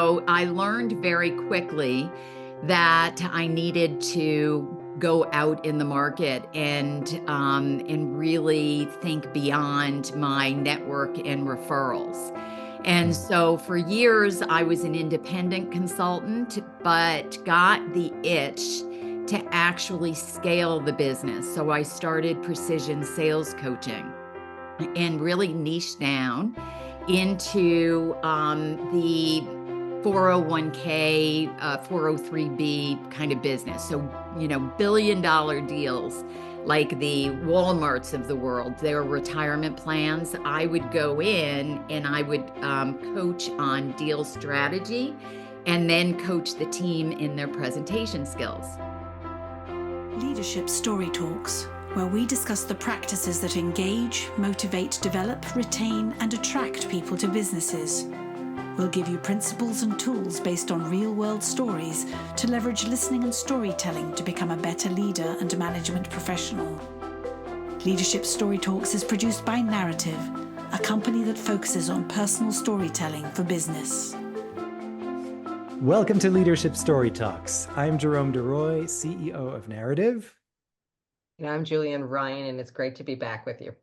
so I learned very quickly that I needed to go out in the market and really think beyond my network and referrals. And Mm. so for years, I was an independent consultant, but got the itch to actually scale the business. So I started Precision Sales Coaching and really niche down into the 401k, 403b kind of business. So, billion-dollar deals like the Walmarts of the world, their retirement plans. I would go in and I would coach on deal strategy and then coach the team in their presentation skills. Leadership Story Talks, where we discuss the practices that engage, motivate, develop, retain, and attract people to businesses. We'll give you principles and tools based on real-world stories to leverage listening and storytelling to become a better leader and management professional. Leadership Story Talks is produced by Narrative, a company that focuses on personal storytelling for business. Welcome to Leadership Story Talks. I'm Jerome Deroy, CEO of Narrative. And I'm Julienne Ryan, and it's great to be back with you.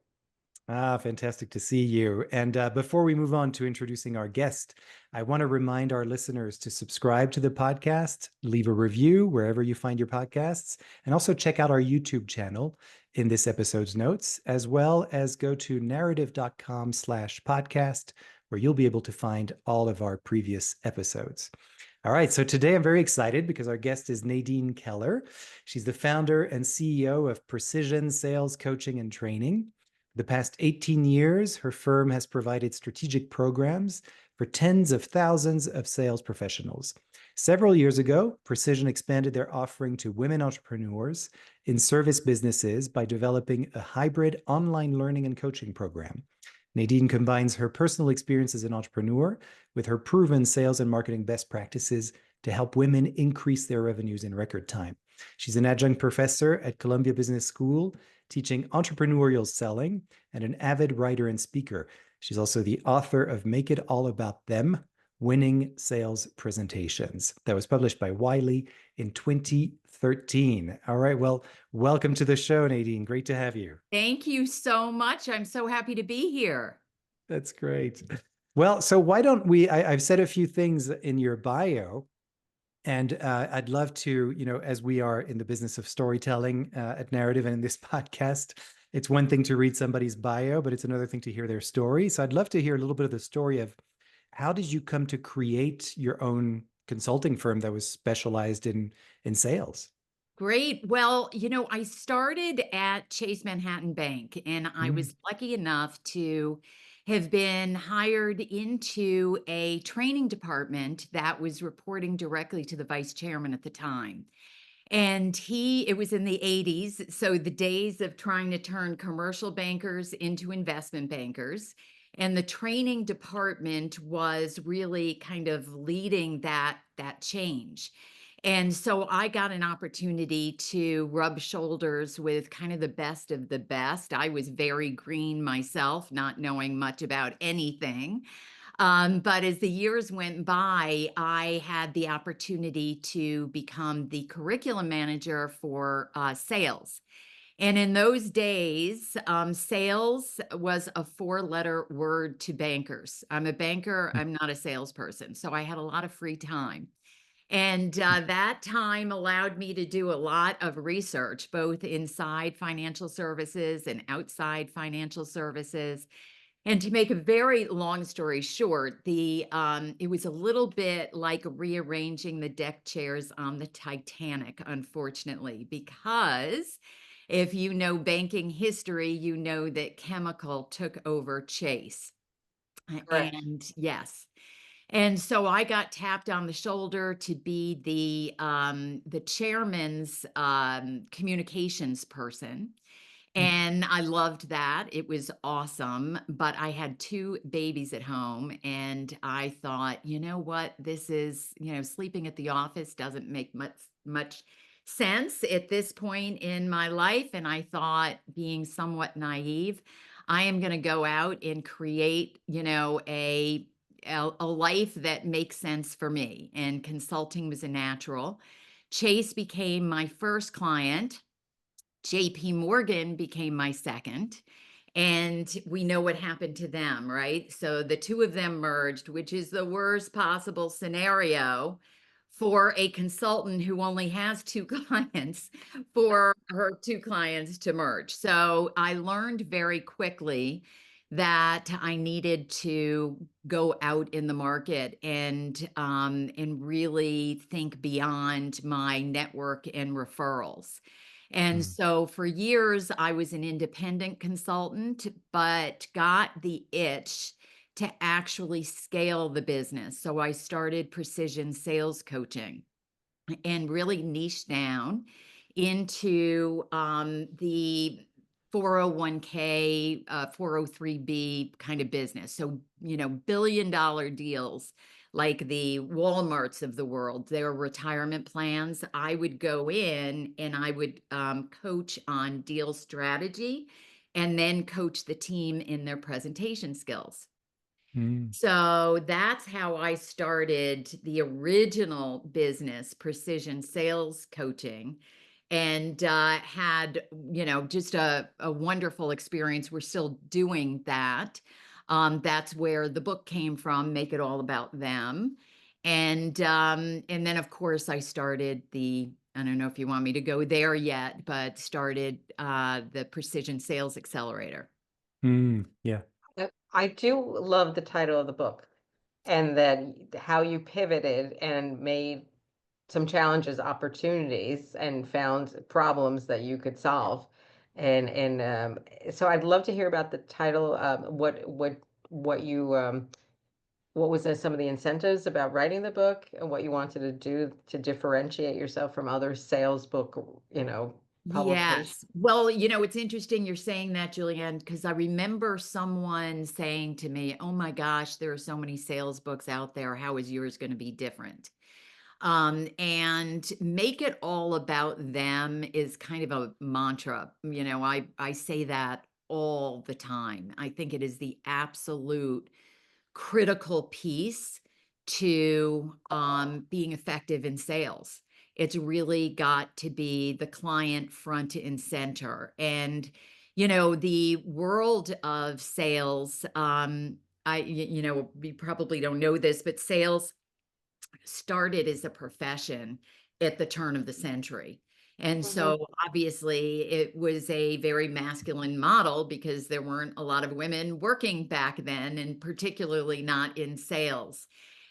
Fantastic to see you. And before we move on to introducing our guest, I want to remind our listeners to subscribe to the podcast, leave a review wherever you find your podcasts, and also check out our YouTube channel in this episode's notes, as well as go to narrative.com/podcast, where you'll be able to find all of our previous episodes. All right, so today I'm very excited because our guest is Nadine Keller. She's the founder and CEO of Precision Sales Coaching and Training. The past 18 years, her firm has provided strategic programs for tens of thousands of sales professionals. Several years ago, Precision expanded their offering to women entrepreneurs in service businesses by developing a hybrid online learning and coaching program. Nadine combines her personal experience as an entrepreneur with her proven sales and marketing best practices to help women increase their revenues in record time. She's an adjunct professor at Columbia Business School, teaching entrepreneurial selling, and an avid writer and speaker. She's also the author of Make It All About Them, Winning Sales Presentations. That was published by Wiley in 2013. All right, well, welcome to the show, Nadine. Great to have you. Thank you so much. I'm so happy to be here. That's great. Well, so why don't we, I've said a few things in your bio, and I'd love to, as we are in the business of storytelling at Narrative and in this podcast, it's one thing to read somebody's bio, but it's another thing to hear their story. So I'd love to hear a little bit of the story of how did you come to create your own consulting firm that was specialized in sales? Great. Well, I started at Chase Manhattan Bank, and I Mm. was lucky enough to have been hired into a training department that was reporting directly to the vice chairman at the time. And it was in the 80s. So the days of trying to turn commercial bankers into investment bankers. And the training department was really kind of leading that change. And so I got an opportunity to rub shoulders with kind of the best of the best. I was very green myself, not knowing much about anything. But as the years went by, I had the opportunity to become the curriculum manager for sales. And in those days, sales was a four-letter word to bankers. I'm a banker, I'm not a salesperson. So I had a lot of free time. And that time allowed me to do a lot of research, both inside financial services and outside financial services. And to make a very long story short, it was a little bit like rearranging the deck chairs on the Titanic, unfortunately, because if you know banking history, you know that Chemical took over Chase. Correct. And yes. And so I got tapped on the shoulder to be the chairman's communications person. And I loved that. It was awesome. But I had two babies at home. And I thought, you know what? This is, sleeping at the office doesn't make much sense at this point in my life. And I thought, being somewhat naive, I am going to go out and create, a life that makes sense for me, and consulting was a natural. Chase became my first client. JP Morgan became my second. And we know what happened to them, right? So the two of them merged, which is the worst possible scenario for a consultant who only has two clients, for her two clients to merge. So I learned very quickly that I needed to go out in the market and really think beyond my network and referrals. And Mm, so for years, I was an independent consultant, but got the itch to actually scale the business. So I started Precision Sales Coaching and really niche down into the 401k, 403b kind of business. So, billion-dollar deals like the Walmarts of the world, their retirement plans. I would go in and I would coach on deal strategy and then coach the team in their presentation skills. mm, So that's how I started the original business, Precision Sales Coaching, and had, just a wonderful experience. We're still doing that. That's where the book came from, Make It All About Them. And then, of course, I started I don't know if you want me to go there yet, but started the Precision Sales Accelerator. yeah. I do love the title of the book, and that how you pivoted and made some challenges opportunities and found problems that you could solve. And so I'd love to hear about the title. What you what was some of the incentives about writing the book, and what you wanted to do to differentiate yourself from other sales book, publications. Yes. Well, it's interesting you're saying that, Julienne, because I remember someone saying to me, "Oh my gosh, there are so many sales books out there. How is yours going to be different?" And make it all about them is kind of a mantra. I say that all the time. I think it is the absolute critical piece to being effective in sales. It's really got to be the client front and center. And, the world of sales, we probably don't know this, but sales started as a profession at the turn of the century. And Mhm. so obviously it was a very masculine model because there weren't a lot of women working back then, and particularly not in sales.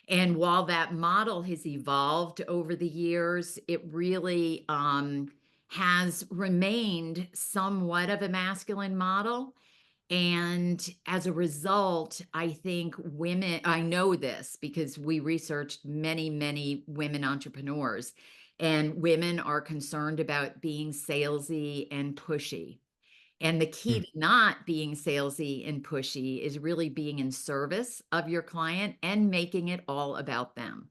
And while that model has evolved over the years, it really has remained somewhat of a masculine model. And as a result, I think I know this because we researched many, many women entrepreneurs, and women are concerned about being salesy and pushy. And the key Mm, to not being salesy and pushy is really being in service of your client and making it all about them.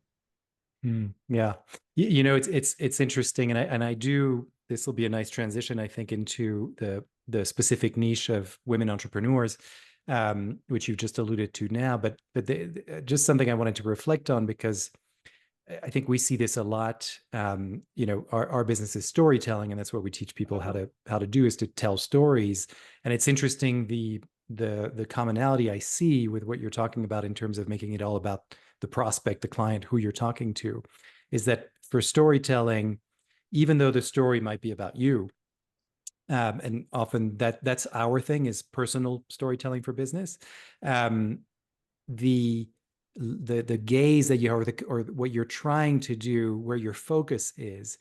yeah. It's interesting, and I do. This will be a nice transition, I think, into the specific niche of women entrepreneurs, which you've just alluded to now. But just something I wanted to reflect on, because I think we see this a lot. Our business is storytelling, and that's what we teach people Mhm. how to do, is to tell stories. And it's interesting, the commonality I see with what you're talking about in terms of making it all about the prospect, the client, who you're talking to, is that for storytelling, even though the story might be about you, and often that's our thing, is personal storytelling for business. Um, the the gaze that you have, or what you're trying to do, where your focus is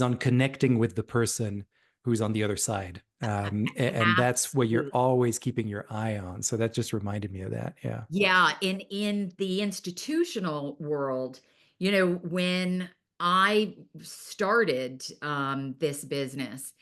on connecting with the person who's on the other side, and that's what you're Absolutely. always keeping your eye on. So that just reminded me of that. Yeah. Yeah, in the institutional world, when I started this business,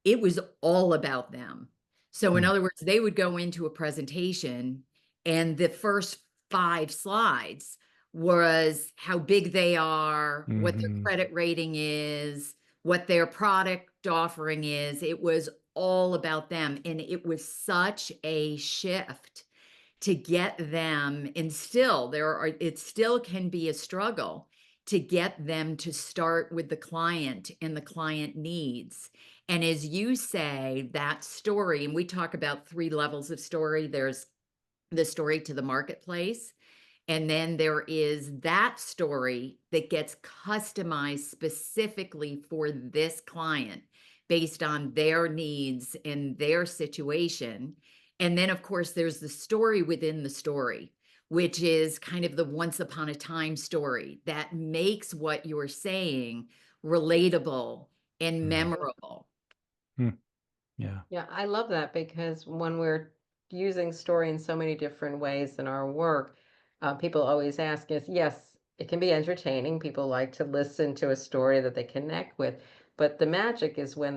it was all about them. So in Mm, other words, they would go into a presentation and the first 5 slides was how big they are, what their mhm, credit rating is, what their product offering is. It was all about them. And it was such a shift to get them, and still it still can be a struggle to get them to start with the client and the client needs. And as you say, that story, and we talk about 3 levels of story. There's the story to the marketplace, and then there is that story that gets customized specifically for this client based on their needs and their situation. And then, of course, there's the story within the story, which is kind of the once upon a time story that makes what you're saying relatable and Mm. memorable. Mm. Yeah. Yeah, I love that because when we're using story in so many different ways in our work, people always ask us, yes, it can be entertaining. People like to listen to a story that they connect with, but the magic is when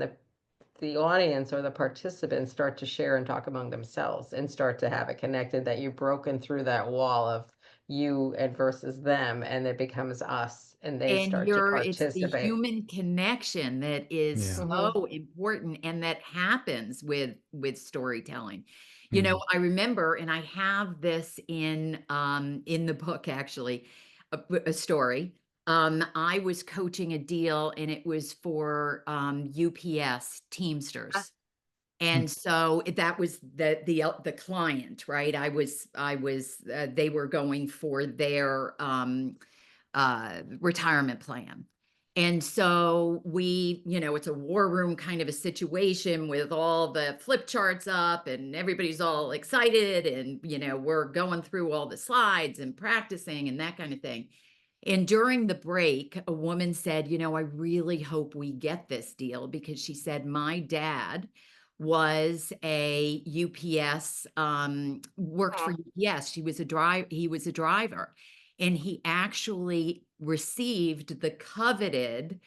the audience or the participants start to share and talk among themselves and start to have it connected, that you've broken through that wall of you and versus them, and it becomes us, and they And start to it's the participate. human connection that is Yeah. Hmm. so important, and that happens with storytelling. You know, Mm. I remember, and I have this in the book actually, a story. I was coaching a deal, and it was for UPS Teamsters. Mm. And so that was the client, right? They were going for their retirement plan. And so it's a war room kind of a situation with all the flip charts up and everybody's all excited. And, we're going through all the slides and practicing and that kind of thing. And during the break, a woman said, I really hope we get this deal, because she said, my dad was a UPS, worked for UPS. He was a driver, and he actually received the coveted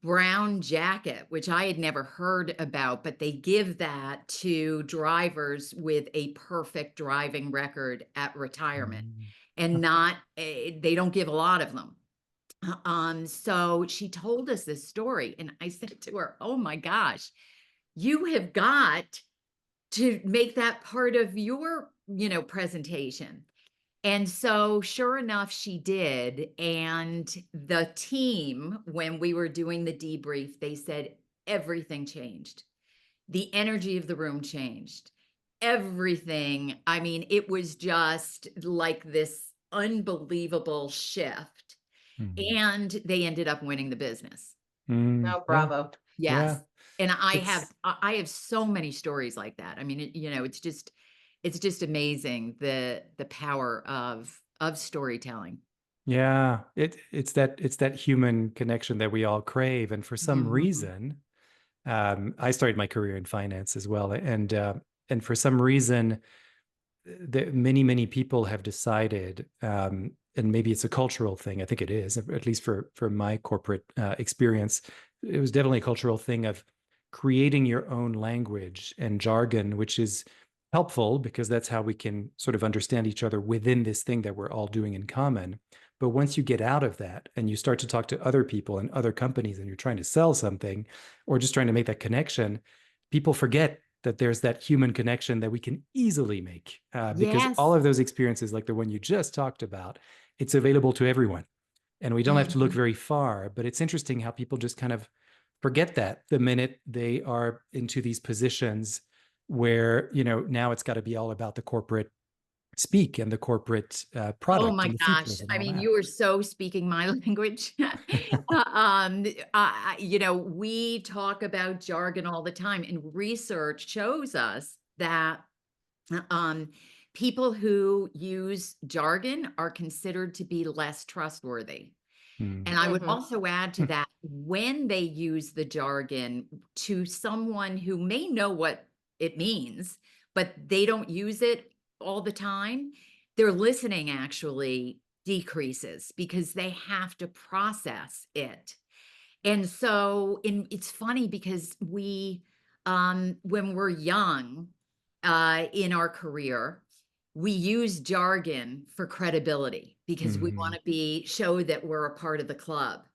brown jacket, which I had never heard about, but they give that to drivers with a perfect driving record at retirement, Mm. and they don't give a lot of them. So she told us this story, and I said to her, "Oh my gosh, you have got to make that part of your, presentation." And so sure enough, she did. And the team, when we were doing the debrief, they said everything changed. The energy of the room changed. Everything. I mean, it was just like this unbelievable shift. Mm. And they ended up winning the business. Mm. Oh, Yeah. bravo. Yes. Yeah. And It's I have so many stories like that. I mean, it's just amazing the power of storytelling. Yeah, it's that human connection that we all crave, and for some Mhm. reason, I started my career in finance as well, and for some reason, many people have decided, and maybe it's a cultural thing. I think it is, at least for my corporate experience, it was definitely a cultural thing of creating your own language and jargon, which is helpful because that's how we can sort of understand each other within this thing that we're all doing in common. But once you get out of that and you start to talk to other people and other companies, and you're trying to sell something or just trying to make that connection, people forget that there's that human connection that we can easily make, because all Yes. of those experiences, like the one you just talked about, it's available to everyone. And we don't have to look Mhm. very far. But it's interesting how people just kind of forget that the minute they are into these positions where, now it's got to be all about the corporate speak and the corporate Oh product my and the gosh. features and I all mean, that. you are so speaking my language. We talk about jargon all the time, and research shows us that um, people who use jargon are considered to be less trustworthy. Hmm. And I would Hmm. also add to that, when they use the jargon to someone who may know what it means, but they don't use it all the time, their listening actually decreases because they have to process it. And so it's funny because when we're young, in our career, we use jargon for credibility because we want Hmm. to show that we're a part of the club.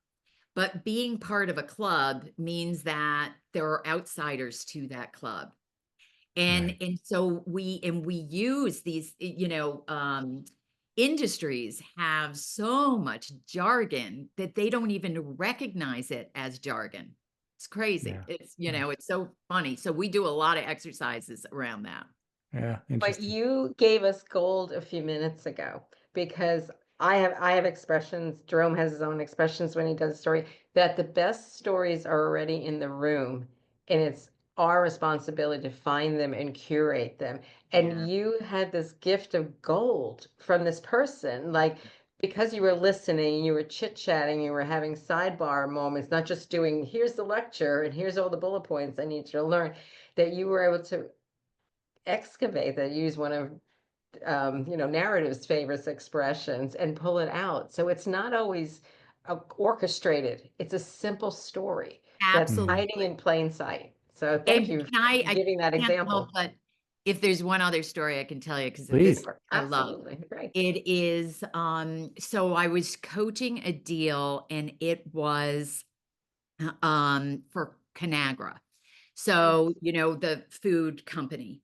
But being part of a club means that there are outsiders to that club. And Right. and so we use these, industries have so much jargon that they don't even recognize it as jargon. It's crazy. Yeah. It's, Yeah. it's so funny. So we do a lot of exercises around that. Yeah. But Interesting. you gave us gold a few minutes ago because I have expressions. Jerome has his own expressions when he does a story, that the best stories are already in the room, and it's our responsibility to find them and curate them. Yeah. And you had this gift of gold from this person, like because you were listening, you were chit-chatting, you were having sidebar moments, not just doing here's the lecture and here's all the bullet points I need you to learn, that you were able to excavate that, use one of narrative's famous expressions, and pull it out. So it's not always orchestrated. It's a simple story that's Mm. hiding in Absolutely. plain sight. So And thank you can for I giving that can't help example. but if there's one other story I can tell you because this Please. Sure, I love. absolutely. Great. It is, so I was coaching a deal and it was, for Conagra. Yes. So, the food company,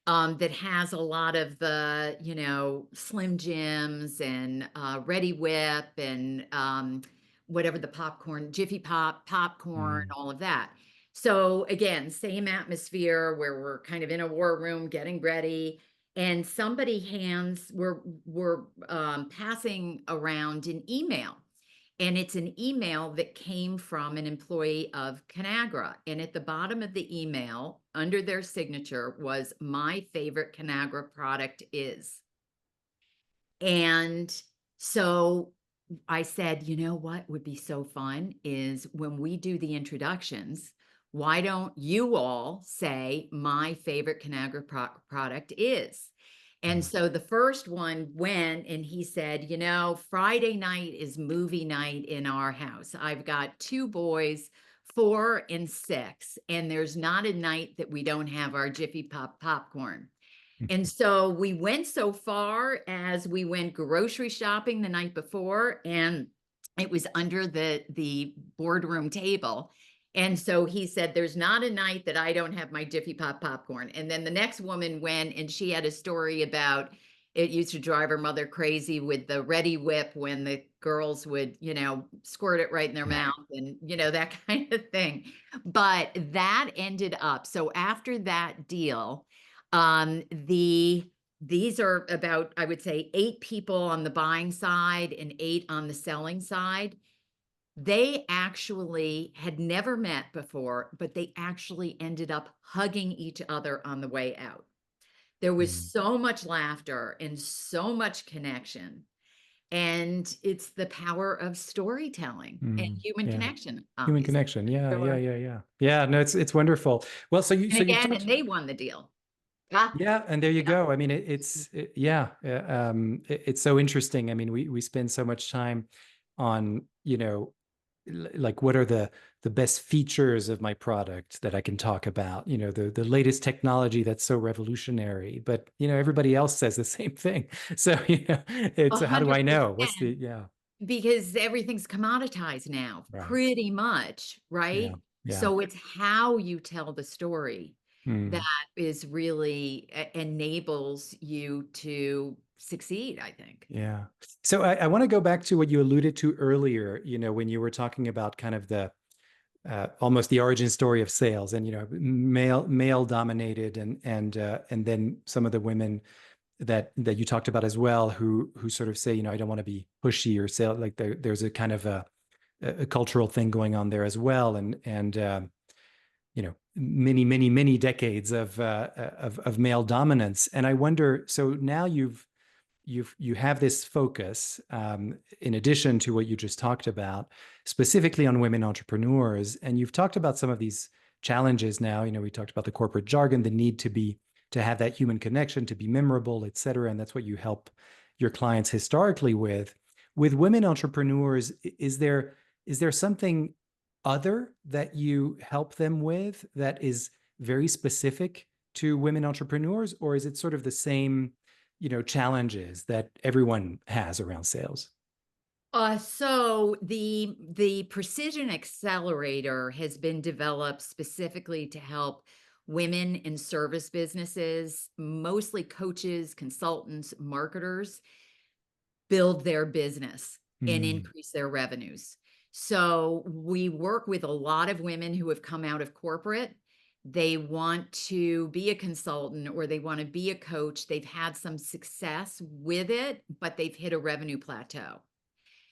that has a lot of the, Slim Jims and, Ready Whip and, whatever the popcorn, Jiffy Pop, popcorn, Mm. all of that. So again, same atmosphere where we're kind of in a war room getting ready, and somebody we're passing around an email, and it's an email that came from an employee of Conagra. And at the bottom of the email, under their signature, was my favorite Conagra product is. And so I said, you know what would be so fun is when we do the introductions, why don't you all say my favorite Conagra product is? And Mm. so the first one went and he said, Friday night is movie night in our house. I've got two boys, 4 and 6, and there's not a night that we don't have our Jiffy Pop popcorn. And so we went so far as we went grocery shopping the night before, and it was under the boardroom table. And so he said, there's not a night that I don't have my Jiffy Pop popcorn. And then the next woman went and she had a story about it used to drive her mother crazy with the Ready Whip when the girls would, squirt it right in their mouth and, that kind of thing. But that ended up, so after that deal, these are about, I would say, 8 people on the buying side and 8 on the selling side. They actually had never met before, but they actually ended up hugging each other on the way out. There was Mm. so much laughter and so much connection. And it's the power of storytelling and Mm. human Yeah. connection, Human obviously. connection. Yeah. Yeah. Sure. Yeah. Yeah. Yeah. No, it's wonderful. Well, so And you've again, talked. and they won the deal. Ah, Yeah, and there you Yeah. go. I mean, yeah, it's so interesting. I mean, we spend so much time on, like what are the best features of my product that I can talk about, the latest technology that's so revolutionary, but everybody else says the same thing. So, it's how do I know? What's the 100%. yeah, Because everything's commoditized now, right. pretty much, Yeah. right? Yeah. So it's how you tell the story that Mm. is really enables you to succeed, I think. Yeah. So I want to go back to what you alluded to earlier, when you were talking about kind of the almost the origin story of sales, and male dominated, and then some of the women that you talked about as well, who sort of say, I don't want to be pushy or sell, like there's a kind of a cultural thing going on there as well, and many decades of male dominance. And I wonder, so now you have this focus, in addition to what you just talked about, specifically on women entrepreneurs, and you've talked about some of these challenges now. We talked about the corporate jargon, the need to have that human connection, to be memorable, et cetera, and that's what you help your clients historically with. With women entrepreneurs, is there something other that you help them with that is very specific to women entrepreneurs, or is it sort of the same challenges that everyone has around sales? So the Precision Accelerator has been developed specifically to help women in service businesses, mostly coaches, consultants, marketers, build their business and Mm, increase their revenues. So we work with a lot of women who have come out of corporate. They want to be a consultant or they want to be a coach. They've had some success with it, but they've hit a revenue plateau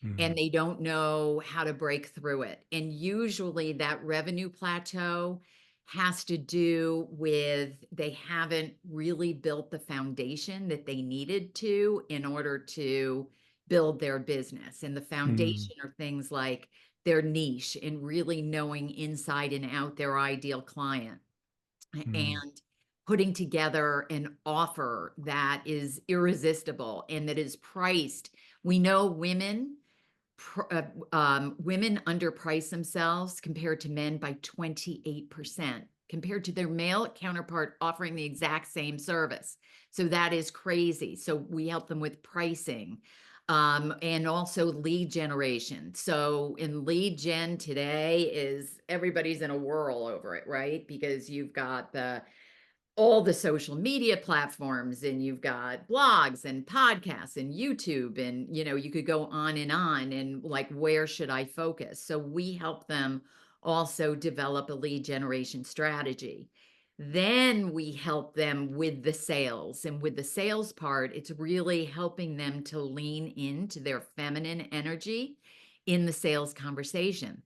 and mm, they don't know how to break through it. And usually that revenue plateau has to do with they haven't really built the foundation that they needed to in order to build their business. And the mm, foundation are things like their niche and really knowing inside and out their ideal client mm, and putting together an offer that is irresistible and that is priced. We know women underprice themselves compared to men by 28% compared to their male counterpart offering the exact same service. So that is crazy. So we help them with pricing, and also lead generation. So in lead gen today is everybody's in a whirl over it, right? Because you've got all the social media platforms and you've got blogs and podcasts and YouTube and you could go on and like where should I focus? So we help them also develop a lead generation strategy. Then we help them with the sales, and with the sales part it's really helping them to lean into their feminine energy in the sales conversation,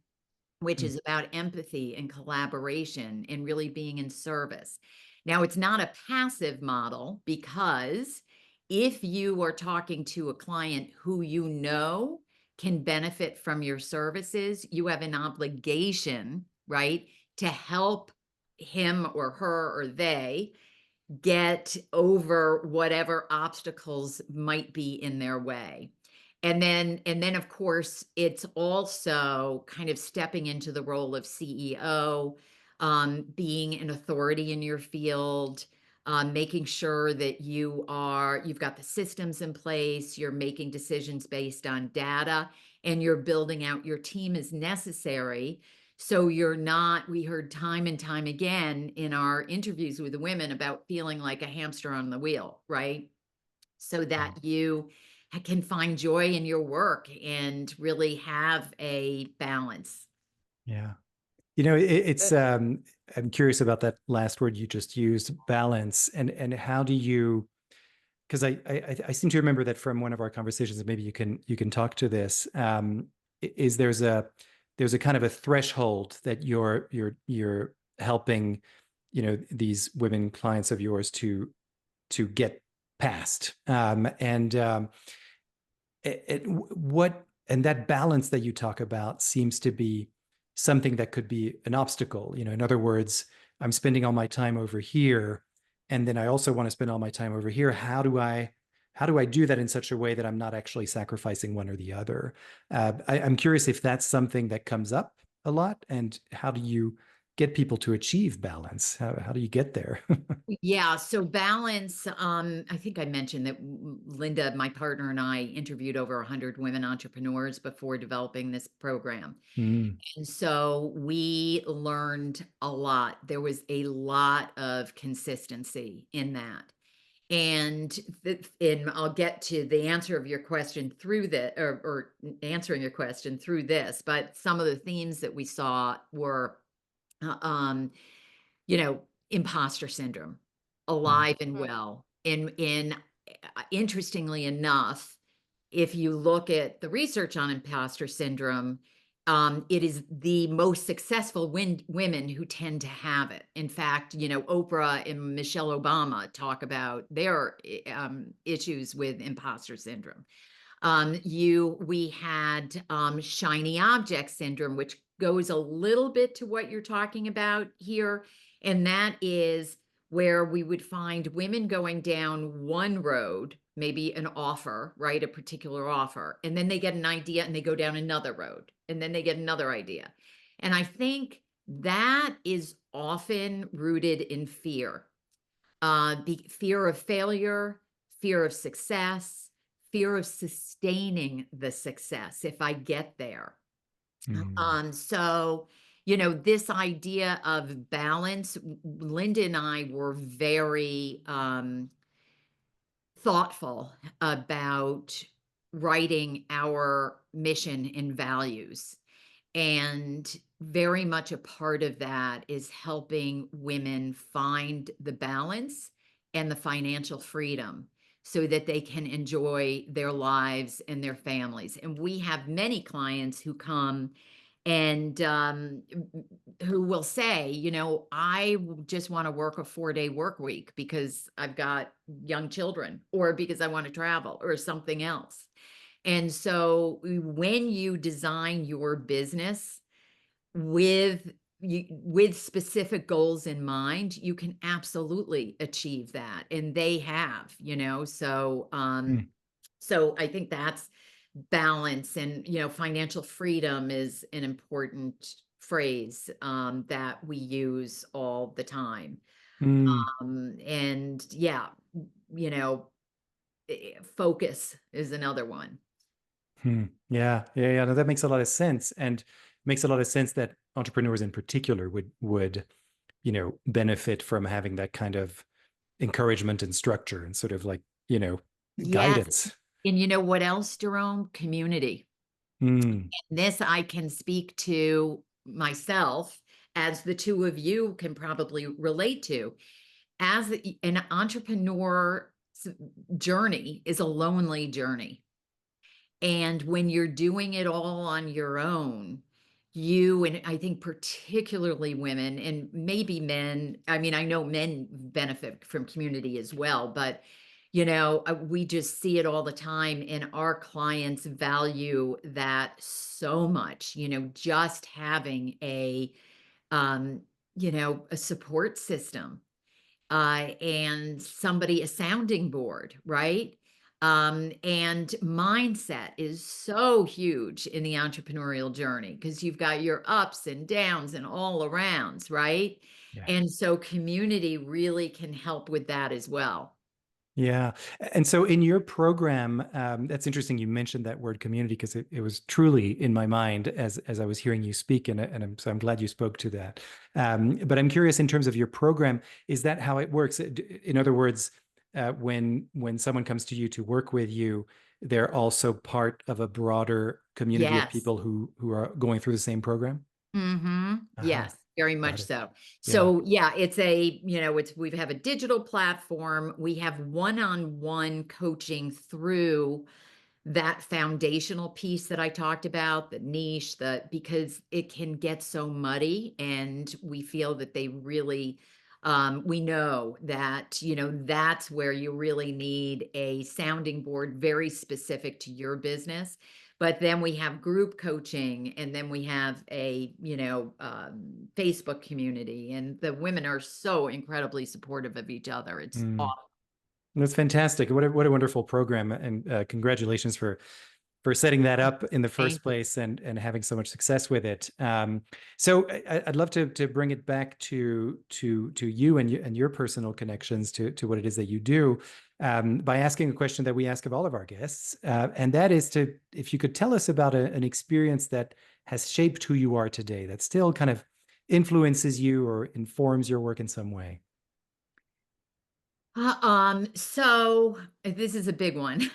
which mm, is about empathy and collaboration and really being in service. Now, it's not a passive model because if you are talking to a client who you know can benefit from your services, you have an obligation, right, to help him or her or they get over whatever obstacles might be in their way. And then of course it's also kind of stepping into the role of CEO, being an authority in your field, making sure that you've got the systems in place, you're making decisions based on data, and you're building out your team as necessary. So you're not, we heard time and time again in our interviews with the women about feeling like a hamster on the wheel, right? So mm. that you can find joy in your work and really have a balance. Yeah. It's Good. I'm curious about that last word you just used, balance, and how do you, because I seem to remember that from one of our conversations, and maybe you can talk to this. Is there's a kind of a threshold that you're helping, these women clients of yours to get past, and that balance that you talk about seems to be something that could be an obstacle. In other words, I'm spending all my time over here, and then I also want to spend all my time over here. How do I do that in such a way that I'm not actually sacrificing one or the other? I'm curious if that's something that comes up a lot, and how do you get people to achieve balance? How do you get there? Yeah, so balance, I think I mentioned that Linda, my partner, and I interviewed over 100 women entrepreneurs before developing this program. Mm, And so we learned a lot. There was a lot of consistency in that. And I'll get to the answer of your question through the or answering your question through this, but some of the themes that we saw were uh, um, imposter syndrome, mm, alive and well. Interestingly enough, if you look at the research on imposter syndrome, it is the most successful women who tend to have it. In fact, Oprah and Michelle Obama talk about their issues with imposter syndrome. We had shiny object syndrome, which goes a little bit to what you're talking about here. And that is where we would find women going down one road, maybe an offer, right? A particular offer. And then they get an idea and they go down another road. And then they get another idea. And I think that is often rooted in fear, the fear of failure, fear of success, fear of sustaining the success if I get there. mm, So this idea of balance, Linda and I were very thoughtful about writing our mission and values. And very much a part of that is helping women find the balance and the financial freedom so that they can enjoy their lives and their families. And we have many clients who come and who will say, I just want to work a 4-day work week because I've got young children or because I want to travel or something else. And so when you design your business with specific goals in mind, you can absolutely achieve that. And they have, Mm, so I think that's balance. And financial freedom is an important phrase that we use all the time. mm, And yeah, you know focus is another one. yeah, yeah, yeah. No, that makes a lot of sense, and makes a lot of sense that entrepreneurs in particular would benefit from having that kind of encouragement and structure and sort of like Yes. guidance. And you know what else, Jerome? Community. Mm, This I can speak to myself, as the two of you can probably relate to. As an entrepreneur journey is a lonely journey. And when you're doing it all on your own, and I think particularly women and maybe men, I mean, I know men benefit from community as well, but we just see it all the time, and our clients value that so much, just having a support system, and somebody, a sounding board, right? And mindset is so huge in the entrepreneurial journey because you've got your ups and downs and all arounds, right? yeah. And so community really can help with that as well. Yeah. And so in your program, that's interesting. You mentioned that word community because it was truly in my mind as I was hearing you speak. So I'm glad you spoke to that. But I'm curious in terms of your program, is that how it works? In other words, when someone comes to you to work with you, they're also part of a broader community of Yes. people who are going through the same program? Uh-huh. Yes, very Got much it. so. Yeah. So yeah, we have a digital platform. We have one-on-one coaching through that foundational piece that I talked about, the niche, because it can get so muddy, and we feel that they really, we know that, that's where you really need a sounding board very specific to your business. But then we have group coaching, and then we have Facebook community, and the women are so incredibly supportive of each other. It's Mm. awesome. That's fantastic. What a wonderful program, and congratulations for setting that up in the Thank first you. place and having so much success with it. So I'd love to bring it back to you and your personal connections to what it is that you do, by asking a question that we ask of all of our guests, and that is if you could tell us about an experience that has shaped who you are today, that still kind of influences you or informs your work in some way. So this is a big one.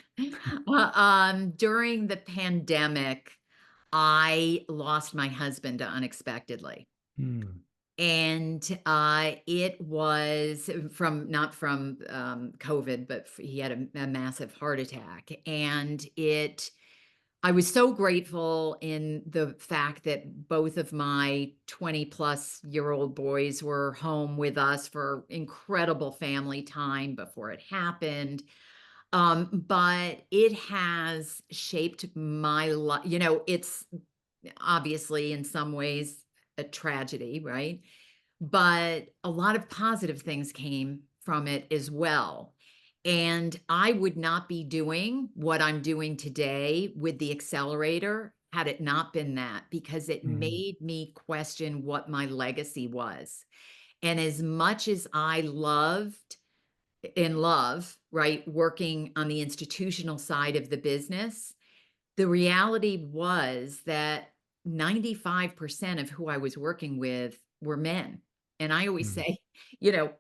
During the pandemic, I lost my husband unexpectedly. Hmm. And it was not from COVID, but he had a massive heart attack. And I was so grateful in the fact that both of my 20-plus-year-old boys were home with us for incredible family time before it happened. But it has shaped my life. It's obviously in some ways a tragedy, right? But a lot of positive things came from it as well. And I would not be doing what I'm doing today with the accelerator had it not been that, because it Hmm. made me question what my legacy was. And as much as I loved and love, right, working on the institutional side of the business, the reality was that 95% of who I was working with were men. And I always Mm. say,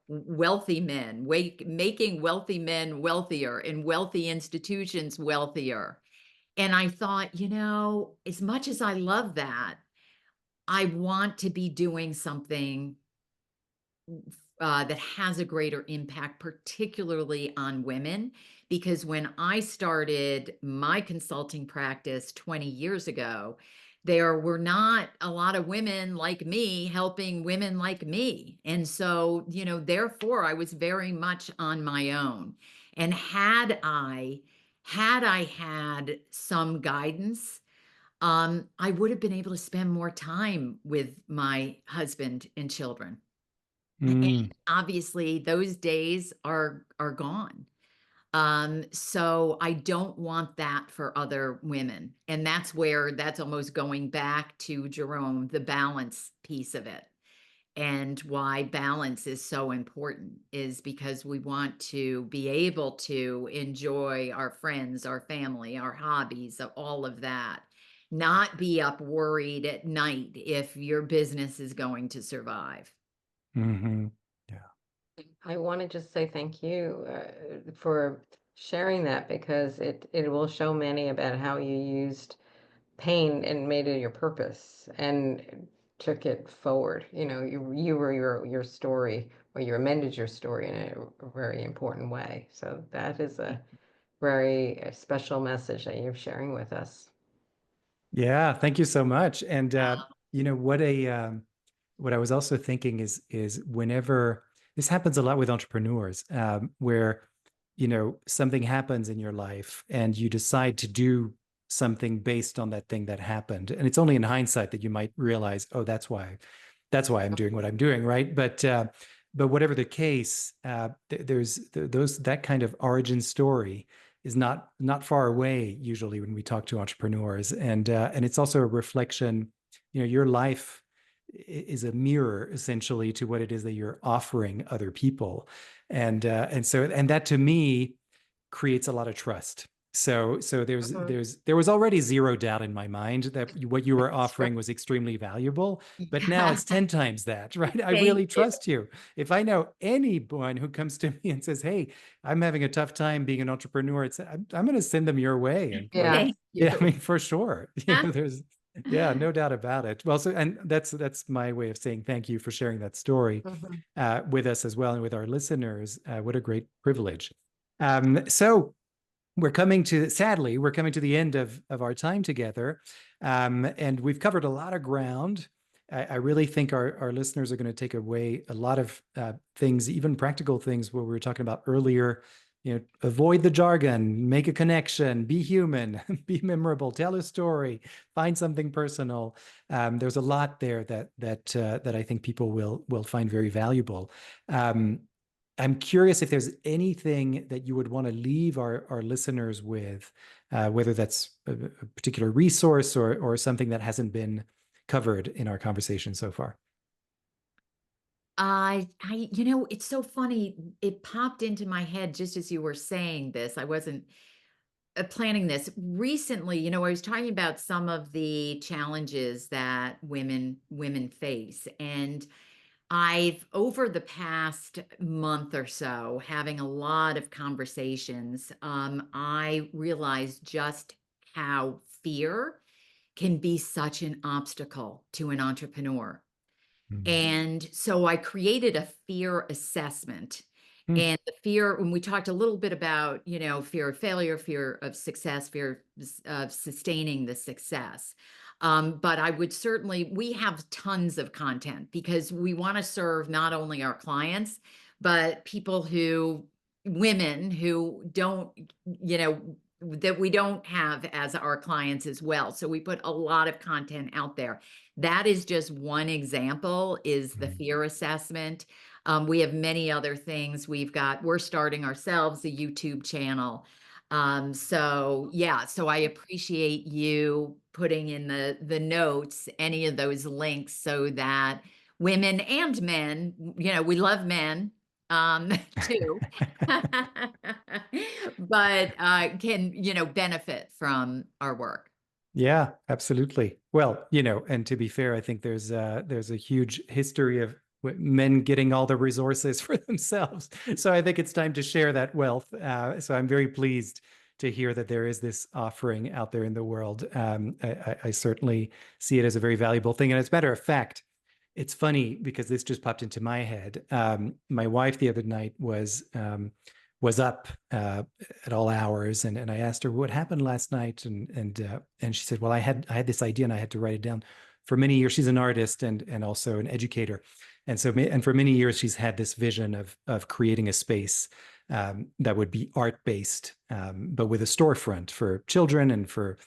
wealthy men, making wealthy men wealthier and wealthy institutions wealthier. And I thought, as much as I love that, I want to be doing something that has a greater impact, particularly on women. Because when I started my consulting practice 20 years ago, there were not a lot of women like me helping women like me. And so, therefore I was very much on my own. And had I had some guidance, I would have been able to spend more time with my husband and children. And Mm. obviously those days are gone. So I don't want that for other women. And that's almost going back to Jerome, the balance piece of it. And why balance is so important is because we want to be able to enjoy our friends, our family, our hobbies, all of that. Not be up worried at night if your business is going to survive. Hmm. Yeah. I want to just say thank you for sharing that, because it will show many about how you used pain and made it your purpose and took it forward. You were your story, or you amended your story in a very important way. So that is a very special message that you're sharing with us. Yeah, thank you so much. And what I was also thinking is whenever this happens a lot with entrepreneurs, where something happens in your life and you decide to do something based on that thing that happened, and it's only in hindsight that you might realize, oh, that's why I'm doing what I'm doing, right? But whatever the case, there's that kind of origin story is not far away usually when we talk to entrepreneurs, and it's also a reflection. Your life is a mirror essentially to what it is that you're offering other people, and that to me creates a lot of trust. So there was already zero doubt in my mind that what you were That's right. offering was extremely valuable, but now it's 10 times that, right? I Thank really you. trust you. If I know anyone who comes to me and says, "Hey, I'm having a tough time being an entrepreneur," I'm going to send them your way. And like, Yeah. Thank yeah, I you. mean, for sure. There's, yeah, no doubt about it. Well, so, and that's my way of saying thank you for sharing that story Mhm. with us as well and with our listeners. What a great privilege. So sadly, we're coming to the end of our time together. And we've covered a lot of ground. I really think our listeners are going to take away a lot of things, even practical things what we were talking about earlier. Avoid the jargon, make a connection, be human, be memorable, tell a story, find something personal. There's a lot there that I think people will find very valuable. Um, I'm curious if there's anything that you would want to leave our listeners with, whether that's a particular resource or something that hasn't been covered in our conversation so far. It's so funny. It popped into my head just as you were saying this. I wasn't planning this recently. I was talking about some of the challenges that women face, and I've, over the past month or so, having a lot of conversations, I realized just how fear can be such an obstacle to an entrepreneur. Mm. And so I created a fear assessment. Mm. And the fear, when we talked a little bit about, fear of failure, fear of success, fear of sustaining the success. But I would certainly, we have tons of content because we want to serve not only our clients, but women who don't, that we don't have as our clients as well. So we put a lot of content out there. That is just one example, is the Mm. fear assessment. We have many other things. We're starting ourselves a YouTube channel. So yeah, so I appreciate you putting in the notes, any of those links, so that women and men, we love men, too, but can, benefit from our work. Yeah, absolutely. Well, and to be fair, I think there's a huge history of men getting all the resources for themselves. So I think it's time to share that wealth. So I'm very pleased to hear that there is this offering out there in the world. I certainly see it as a very valuable thing. And as a matter of fact, it's funny because this just popped into my head. My wife the other night was up at all hours, and I asked her what happened last night, and she said, "Well, I had this idea and I had to write it down. For many years, she's an artist and also an educator, and for many years she's had this vision of creating a space that would be art based, but with a storefront for children and for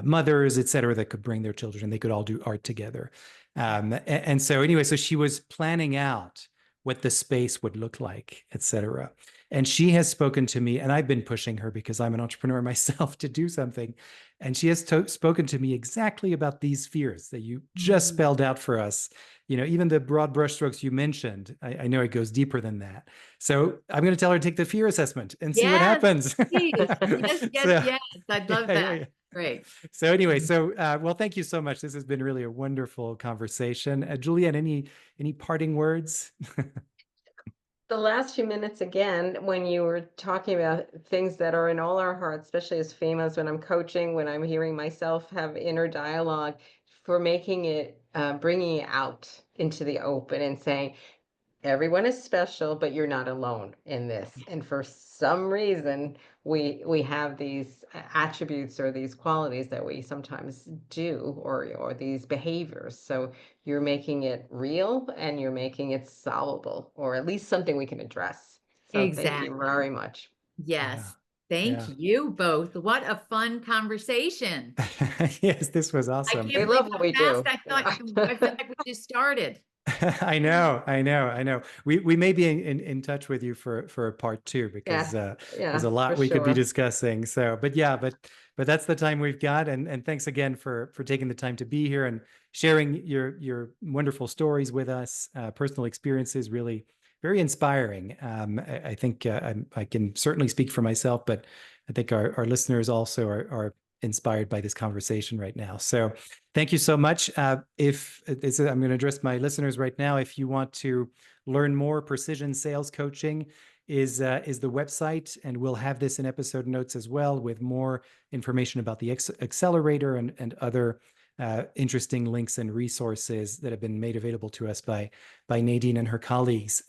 mothers, et cetera, that could bring their children. They could all do art together. And so anyway, so she was planning out what the space would look like, et cetera. And she has spoken to me, and I've been pushing her because I'm an entrepreneur myself to do something. And she has spoken to me exactly about these fears that you just spelled out for us. Even the broad brushstrokes you mentioned, I know it goes deeper than that. So I'm going to tell her to take the fear assessment and see what happens. Please. Yes, yes. I'd love that. Yeah. Great. So anyway, well, thank you so much. This has been really a wonderful conversation. Julienne, any parting words? The last few minutes again, when you were talking about things that are in all our hearts, especially as females, when I'm coaching, when I'm hearing myself have inner dialogue, for making it, bringing it out into the open and saying, everyone is special, but you're not alone in this. And for some reason, we have these attributes or these qualities that we sometimes do, or these behaviors. So you're making it real and you're making it solvable, or at least something we can address. So thank you very much. Yes. Yeah. Thank you both. What a fun conversation. Yes, this was I awesome. can't We love believe what how we do. fast I feel like we just started. I know. We may be in touch with you for a part two because there's a lot for we could be sure. discussing. So, but that's the time we've got. And thanks again for taking the time to be here and sharing your wonderful stories with us. Personal experiences, really very inspiring. I think I can certainly speak for myself, but I think our listeners also are inspired by this conversation right now. So thank you so much. I'm going to address my listeners right now. If you want to learn more, Precision Sales Coaching is the website, and we'll have this in episode notes as well with more information about the accelerator and other interesting links and resources that have been made available to us by Nadine and her colleagues.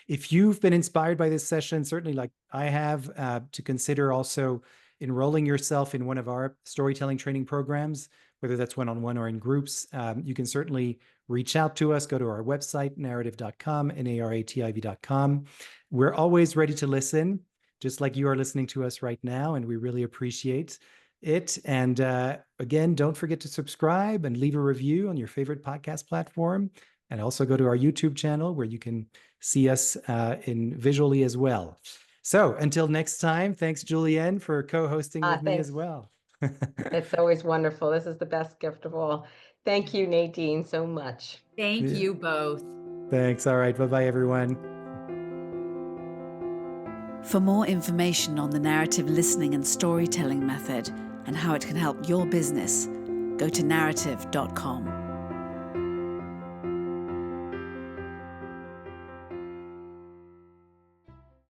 If you've been inspired by this session, certainly like I have, to consider also enrolling yourself in one of our storytelling training programs, whether that's one-on-one or in groups. You can certainly reach out to us. Go to our website, narrative.com, NARATIV.com. We're always ready to listen, just like you are listening to us right now, and we really appreciate it. And again, don't forget to subscribe and leave a review on your favorite podcast platform. And also go to our YouTube channel where you can see us in visually as well. So until next time, thanks, Julienne, for co-hosting with me as well. It's always wonderful. This is the best gift of all. Thank you, Nadine, so much. Thank you both. Thanks. All right. Bye-bye, everyone. For more information on the narrative listening and storytelling method and how it can help your business, go to narrative.com.